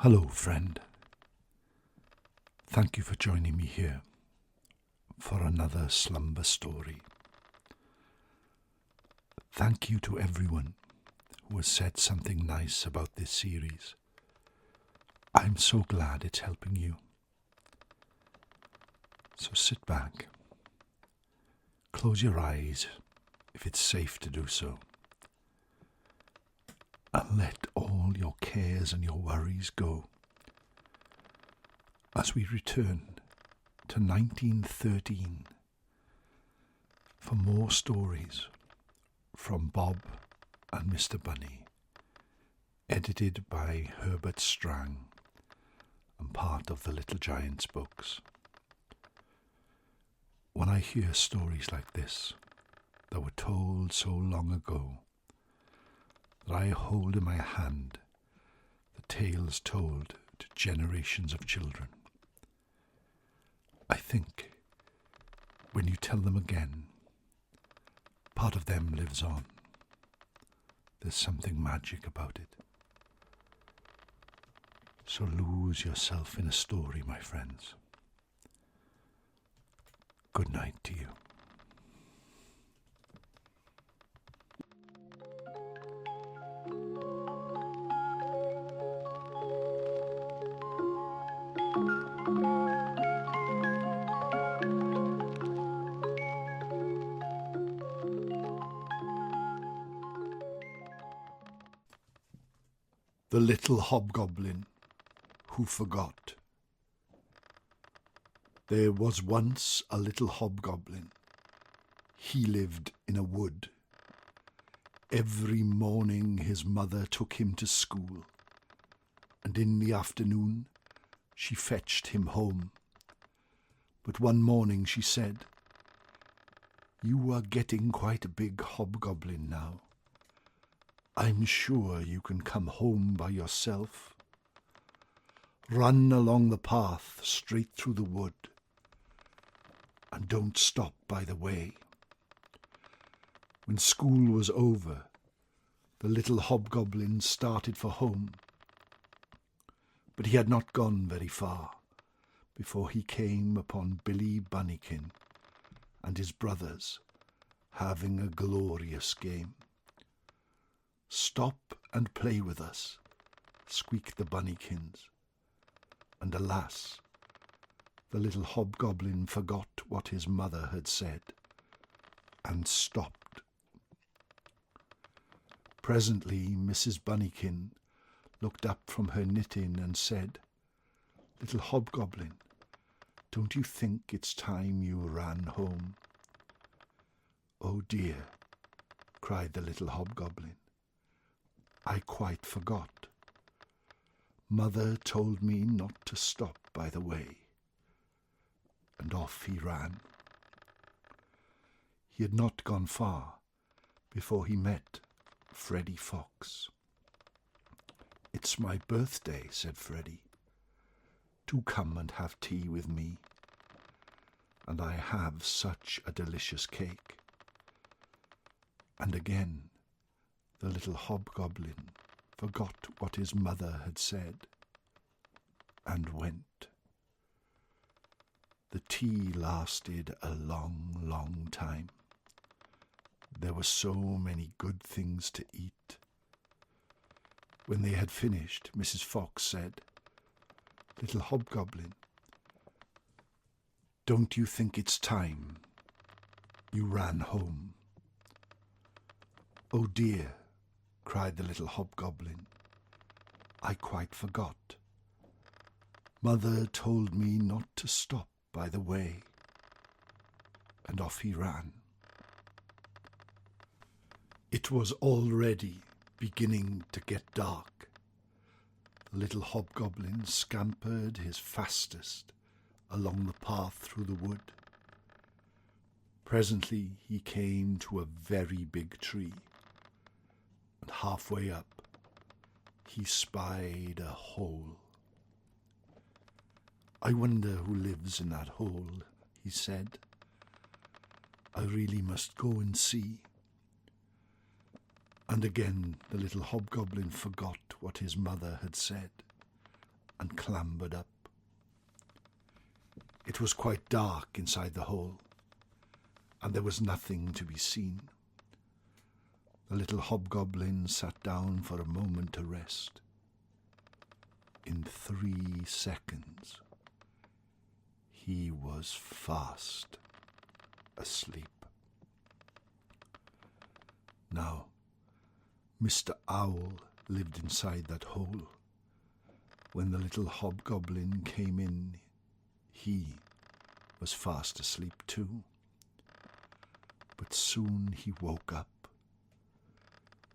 Hello, friend. Thank you for joining me here for another Slumber story. Thank you to everyone who has said something nice about this series. I'm so glad it's helping you. So sit back, close your eyes if it's safe to do so, and let all your cares and your worries go as we return to 1913 for more stories from Bob and Mr. Bunny, edited by Herbert Strang and part of the Little Giants books. When I hear stories like this that were told so long ago, that I hold in my hand the tales told to generations of children, I think when you tell them again, part of them lives on. There's something magic about it. So lose yourself in a story, my friends. Good night to you. The Little Hobgoblin Who Forgot. There was once a little hobgoblin. He lived in a wood. Every morning his mother took him to school, and in the afternoon she fetched him home. But one morning she said, "You are getting quite a big hobgoblin now. I'm sure you can come home by yourself. Run along the path straight through the wood, and don't stop by the way." When school was over, the little hobgoblin started for home. But he had not gone very far before he came upon Billy Bunnykin and his brothers having a glorious game. "Stop and play with us," squeaked the Bunnykins. And alas, the little hobgoblin forgot what his mother had said and stopped. Presently Mrs. Bunnykin looked up from her knitting and said, "Little hobgoblin, don't you think it's time you ran home?" "Oh dear," cried the little hobgoblin, "I quite forgot. Mother told me not to stop by the way." And off he ran. He had not gone far before he met Freddy Fox. "It's my birthday," said Freddy. "Do come and have tea with me. And I have such a delicious cake." And again the little hobgoblin forgot what his mother had said and went. The tea lasted a long, long time. There were so many good things to eat. When they had finished, Mrs. Fox said, "Little hobgoblin, don't you think it's time you ran home?" "Oh dear," cried the little hobgoblin, "I quite forgot. Mother told me not to stop by the way." And off he ran. It was already beginning to get dark. The little hobgoblin scampered his fastest along the path through the wood. Presently he came to a very big tree, and halfway up he spied a hole. "I wonder who lives in that hole," he said. "I really must go and see." And again the little hobgoblin forgot what his mother had said and clambered up. It was quite dark inside the hole, and there was nothing to be seen. The little hobgoblin sat down for a moment to rest. In 3 seconds, he was fast asleep. Now, Mr. Owl lived inside that hole. When the little hobgoblin came in, he was fast asleep too. But soon he woke up.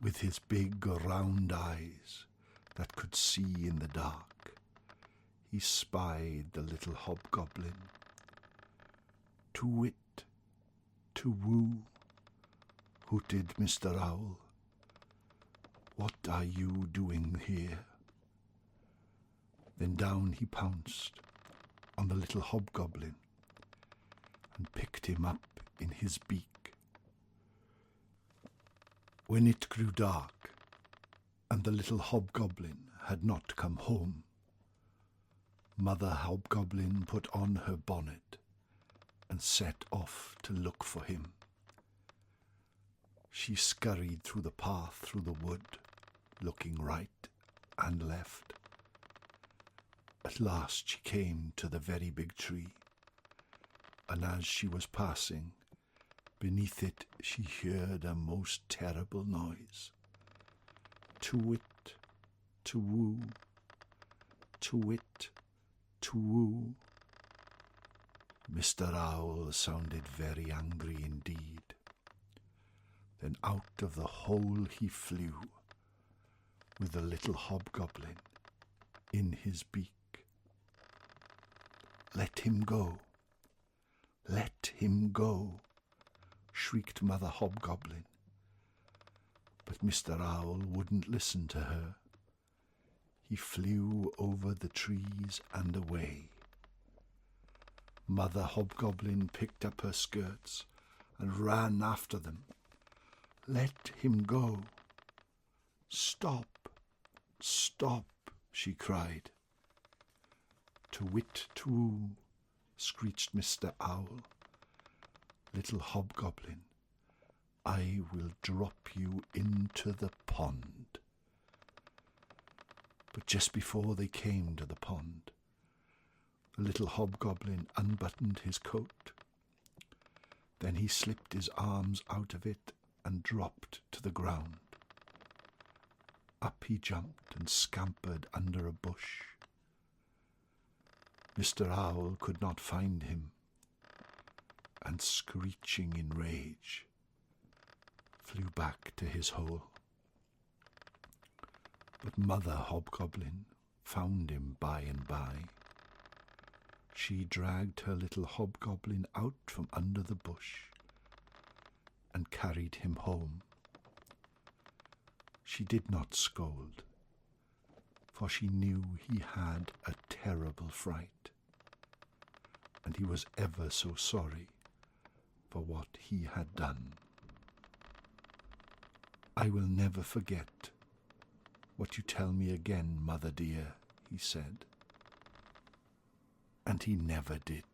With his big round eyes that could see in the dark, he spied the little hobgoblin. "To-wit, to-woo," hooted Mr. Owl. "What are you doing here?" Then down he pounced on the little hobgoblin and picked him up in his beak. When it grew dark and the little hobgoblin had not come home, Mother Hobgoblin put on her bonnet and set off to look for him. She scurried through the path through the wood, looking right and left. At last she came to the very big tree, and as she was passing, beneath it she heard a most terrible noise. "To-wit, to-woo, to-wit, to-woo." Mr. Owl sounded very angry indeed. Then out of the hole he flew, with the little hobgoblin in his beak. "Let him go! Let him go!" shrieked Mother Hobgoblin. But Mr. Owl wouldn't listen to her. He flew over the trees and away. Mother Hobgoblin picked up her skirts and ran after them. "Let him go! Stop! Stop!" she cried. "To-wit, to-woo," screeched Mr. Owl. "Little hobgoblin, I will drop you into the pond." But just before they came to the pond, the little hobgoblin unbuttoned his coat. Then he slipped his arms out of it and dropped to the ground. Up he jumped and scampered under a bush. Mr. Owl could not find him, and screeching in rage, flew back to his hole. But Mother Hobgoblin found him by and by. She dragged her little hobgoblin out from under the bush and carried him home. She did not scold, for she knew he had a terrible fright, and he was ever so sorry for what he had done. "I will never forget what you tell me again, Mother dear," he said. And he never did.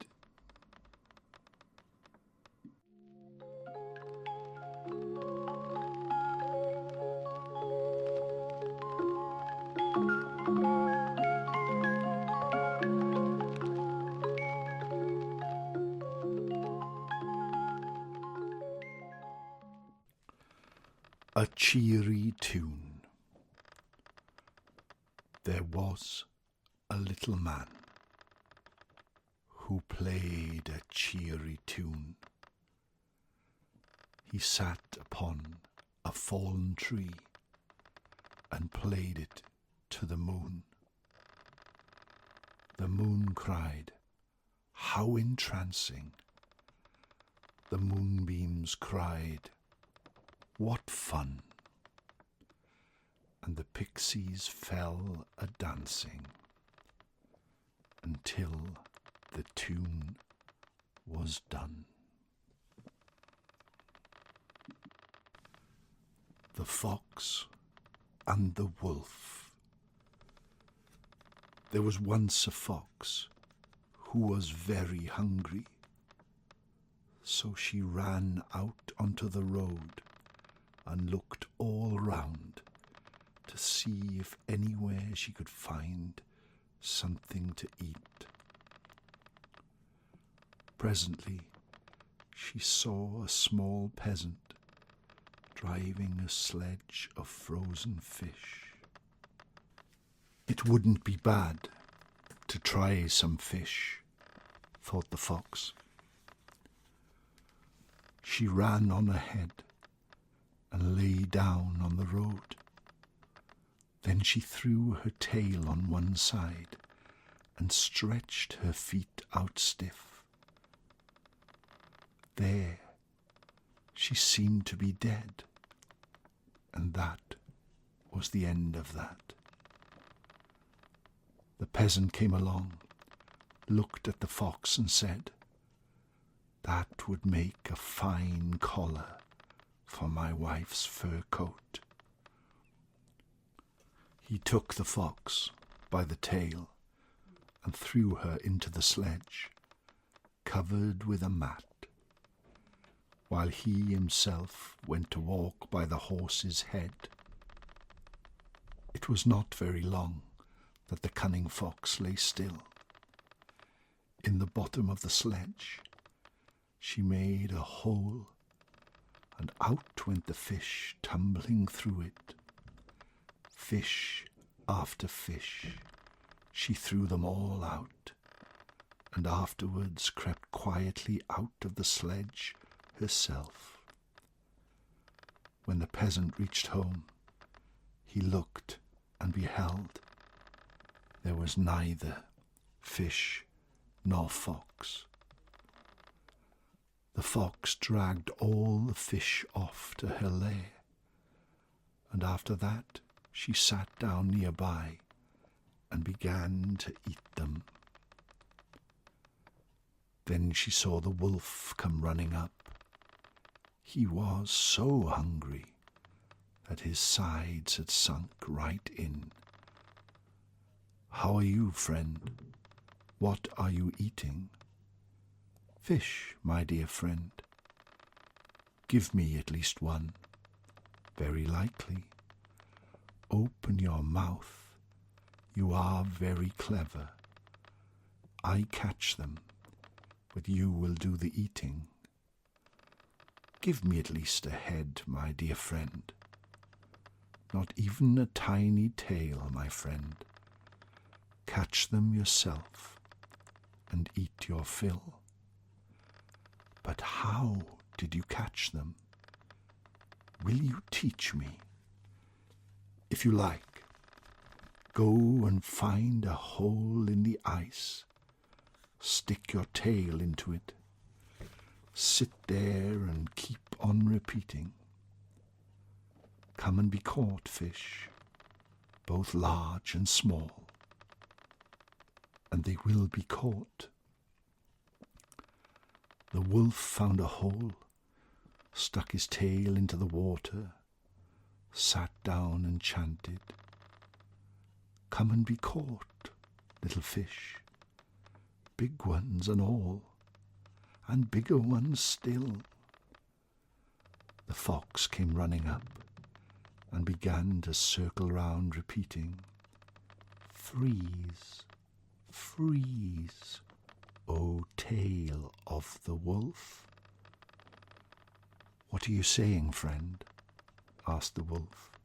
A cheery tune. There was a little man who played a cheery tune. He sat upon a fallen tree and played it to the moon. The moon cried, "How entrancing!" The moonbeams cried, "What fun!" And the pixies fell a-dancing until the tune was done. The Fox and the Wolf. There was once a fox who was very hungry, so she ran out onto the road and looked all round to see if anywhere she could find something to eat. Presently, she saw a small peasant driving a sledge of frozen fish. It wouldn't be bad to try some fish, thought the fox. She ran on ahead and lay down on the road. Then she threw her tail on one side and stretched her feet out stiff. There, she seemed to be dead, and that was the end of that. The peasant came along, looked at the fox and said, "That would make a fine collar for my wife's fur coat." He took the fox by the tail and threw her into the sledge, covered with a mat, while he himself went to walk by the horse's head. It was not very long that the cunning fox lay still. In the bottom of the sledge, she made a hole, and out went the fish tumbling through it. Fish after fish, she threw them all out, and afterwards crept quietly out of the sledge herself. When the peasant reached home, he looked and beheld there was neither fish nor fox. The fox dragged all the fish off to her lair, and after that she sat down nearby and began to eat them. Then she saw the wolf come running up. He was so hungry that his sides had sunk right in. "How are you, friend? What are you eating?" "Fish, my dear friend." "Give me at least one." "Very likely. Open your mouth. You are very clever. I catch them, but you will do the eating." "Give me at least a head, my dear friend." "Not even a tiny tail, my friend. Catch them yourself and eat your fill." "But how did you catch them? Will you teach me?" "If you like, go and find a hole in the ice. Stick your tail into it. Sit there and keep on repeating, 'Come and be caught, fish, both large and small.' And they will be caught." The wolf found a hole, stuck his tail into the water, sat down and chanted, "Come and be caught, little fish, big ones and all, and bigger ones still." The fox came running up and began to circle round, repeating, "Freeze, freeze, O tail of the wolf." "What are you saying, friend?" asked the wolf.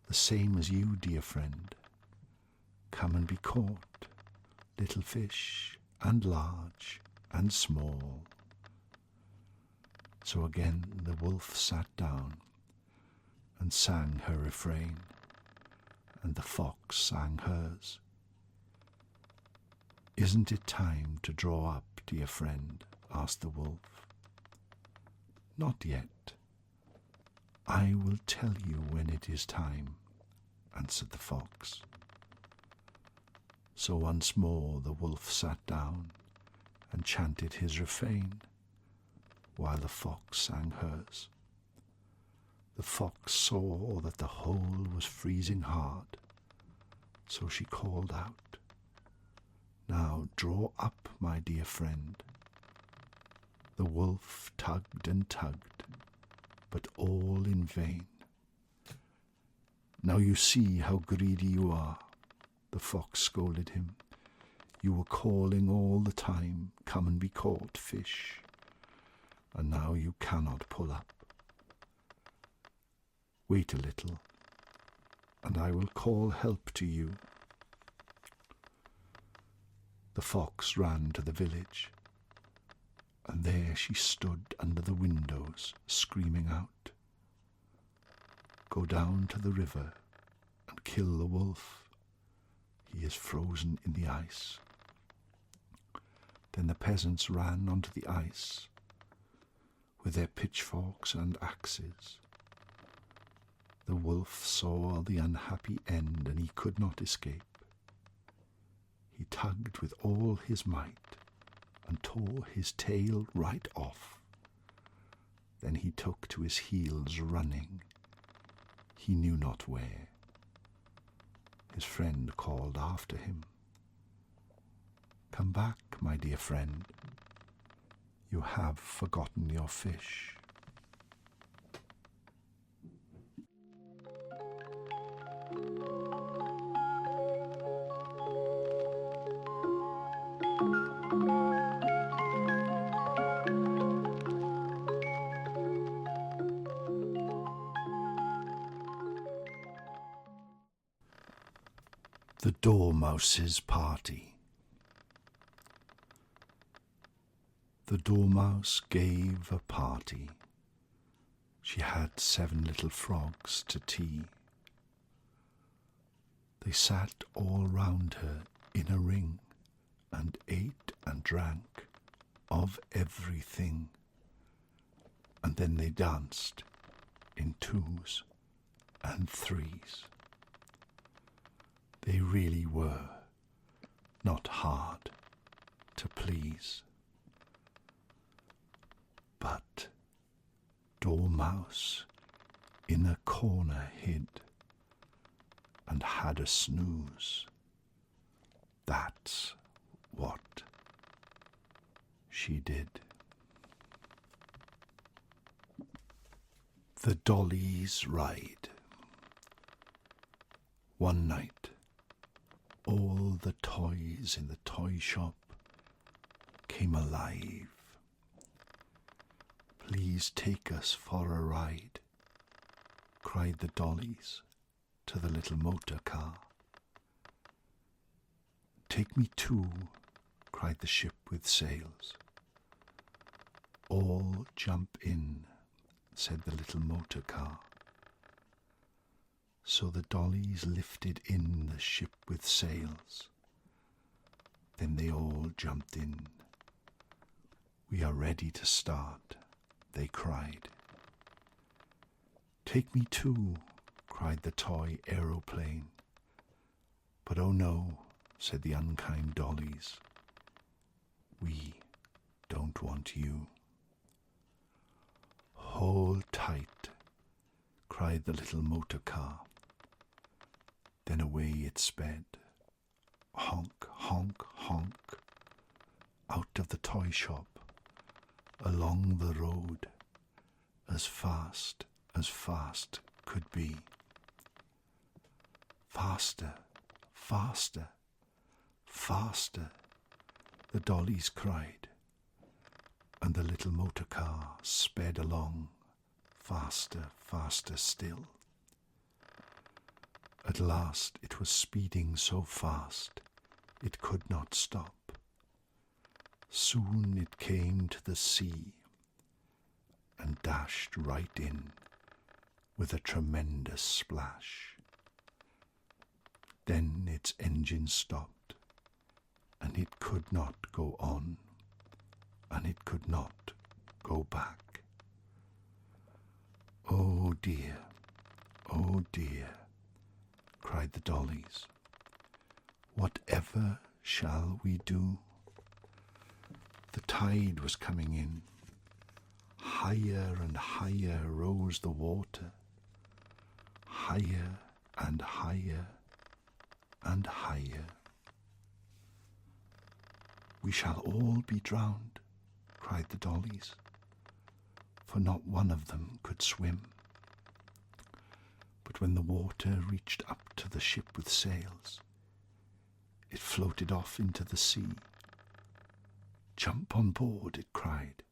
"The same as you, dear friend. Come and be caught, little fish, and large and small." So again the wolf sat down and sang her refrain, and the fox sang hers. "Isn't it time to draw up, dear friend?" asked the wolf. "Not yet. I will tell you when it is time," answered the fox. So once more the wolf sat down and chanted his refrain, while the fox sang hers. The fox saw that the hole was freezing hard, So she called out, "Now draw up, my dear friend." The wolf tugged and tugged, but all in vain. "Now you see how greedy you are," the fox scolded him. "You were calling all the time, 'Come and be caught, fish,' and now you cannot pull up. Wait a little, and I will call help to you." The fox ran to the village, and there she stood under the windows, screaming out, "Go down to the river and kill the wolf. He is frozen in the ice." Then the peasants ran onto the ice with their pitchforks and axes. The wolf saw the unhappy end, and he could not escape. He tugged with all his might and tore his tail right off. Then he took to his heels, running, he knew not where. His friend called after him, "Come back, my dear friend. You have forgotten your fish." The Dormouse's Party. The Dormouse gave a party. She had 7 little frogs to tea. They sat all round her in a ring, and ate and drank of everything. And then they danced in 2s and 3s. They really were not hard to please. But Dormouse in a corner hid and had a snooze. That's what she did. The Dolly's Ride. One night, all the toys in the toy shop came alive. "Please take us for a ride," cried the dollies to the little motor car. "Take me too," cried the ship with sails. "All jump in," said the little motor car. So the dollies lifted in the ship with sails. Then they all jumped in. "We are ready to start," they cried. "Take me too," cried the toy aeroplane. But oh no, said the unkind dollies, "we don't want you." "Hold tight," cried the little motor car. Then away it sped, honk, honk, honk, out of the toy shop, along the road, as fast could be. Faster, faster, faster, the dollies cried, and the little motor car sped along, faster, faster still. At last it was speeding so fast it could not stop. Soon it came to the sea and dashed right in with a tremendous splash. Then its engine stopped, and it could not go on, and it could not go back. "Oh dear, oh dear," cried the dollies. "Whatever shall we do?" The tide was coming in. Higher and higher rose the water. Higher and higher and higher. "We shall all be drowned," cried the dollies, for not one of them could swim. But when the water reached up to the ship with sails, it floated off into the sea. "Jump on board," it cried.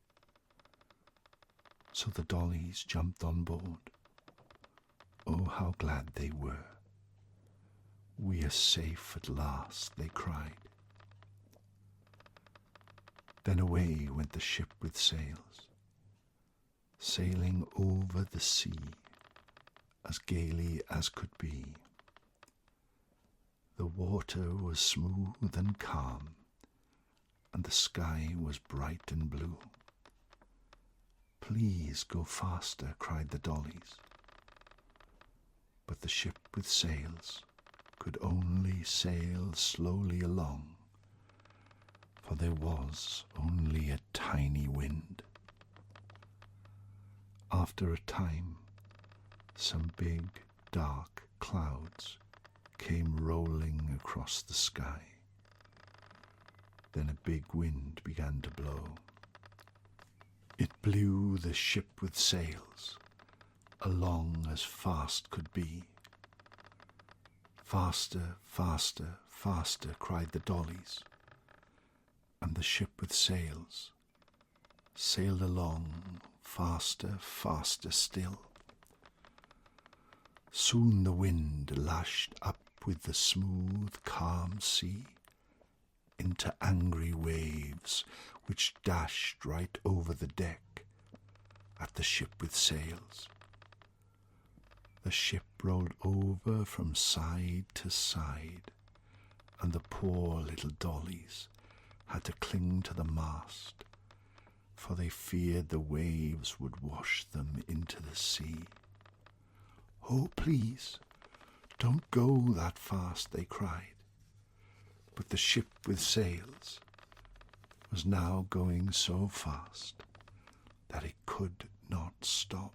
So the dollies jumped on board. Oh, how glad they were. "We are safe at last," they cried. Then away went the ship with sails, sailing over the sea as gaily as could be. The water was smooth and calm, and the sky was bright and blue. "Please go faster," cried the dollies. But the ship with sails could only sail slowly along, for there was only a tiny wind. After a time, some big, dark clouds came rolling across the sky. Then a big wind began to blow. It blew the ship with sails along as fast could be. "Faster, faster, faster," cried the dollies, and the ship with sails sailed along faster, faster still. Soon the wind lashed up with the smooth, calm sea into angry waves which dashed right over the deck at the ship with sails. The ship rolled over from side to side, and the poor little dollies had to cling to the mast, for they feared the waves would wash them into the sea. "Oh, please, don't go that fast," they cried. But the ship with sails was now going so fast that it could not stop.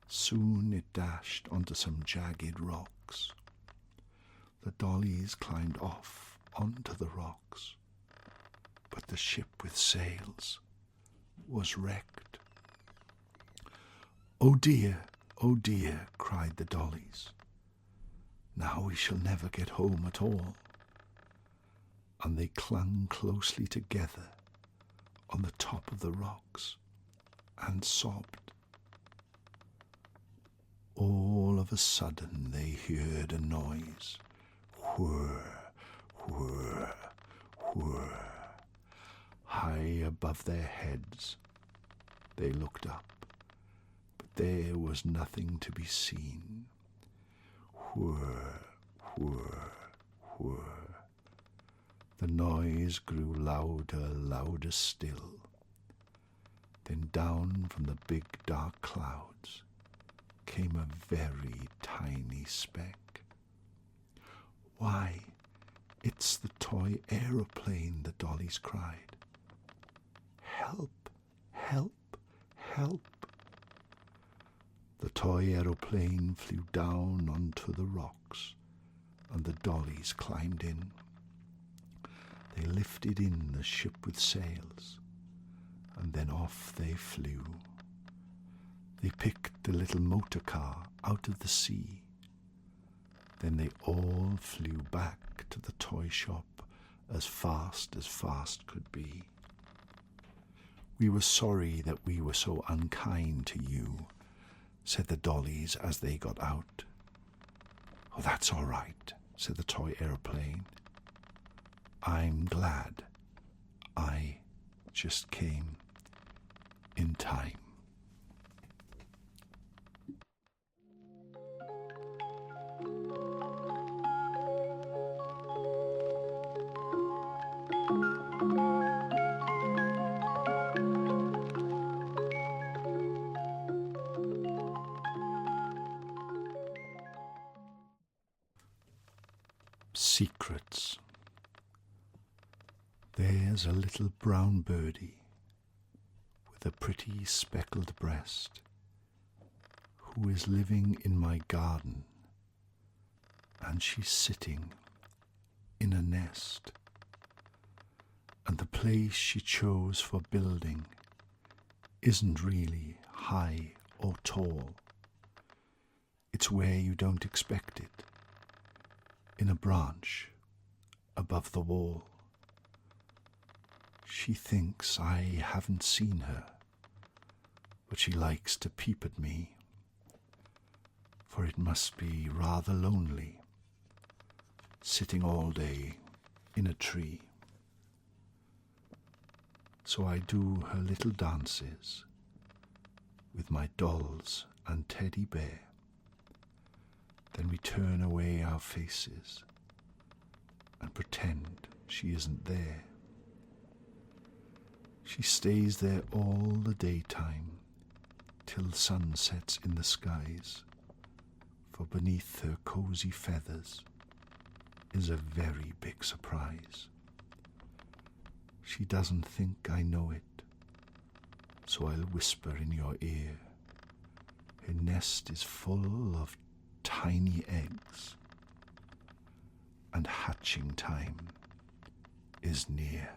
Soon it dashed onto some jagged rocks. The dollies climbed off onto the rocks, but the ship with sails was wrecked. "Oh dear, oh dear," cried the dollies. "Now we shall never get home at all." And they clung closely together on the top of the rocks and sobbed. All of a sudden they heard a noise. Whir, whir, whir. High above their heads they looked up, but there was nothing to be seen. Whir, whir, whir. The noise grew louder, louder still. Then down from the big dark clouds came a very tiny speck. "Why, it's the toy aeroplane," the dollies cried. "Help, help, help." The toy aeroplane flew down onto the rocks, and the dollies climbed in. They lifted in the ship with sails, and then off they flew. They picked the little motor car out of the sea. Then they all flew back to the toy shop as fast could be. "We were sorry that we were so unkind to you," said the dollies as they got out. "Oh, that's all right," said the toy aeroplane. "I'm glad I just came in time." Secrets. There's a little brown birdie with a pretty speckled breast who is living in my garden, and she's sitting in a nest. And the place she chose for building isn't really high or tall. It's where you don't expect it, in a branch above the wall. She thinks I haven't seen her, but she likes to peep at me, for it must be rather lonely, sitting all day in a tree. So I do her little dances with my dolls and teddy bear. Then we turn away our faces and pretend she isn't there. She stays there all the daytime till the sun sets in the skies, for beneath her cosy feathers is a very big surprise. She doesn't think I know it, so I'll whisper in your ear. Her nest is full of tiny eggs, and hatching time is near.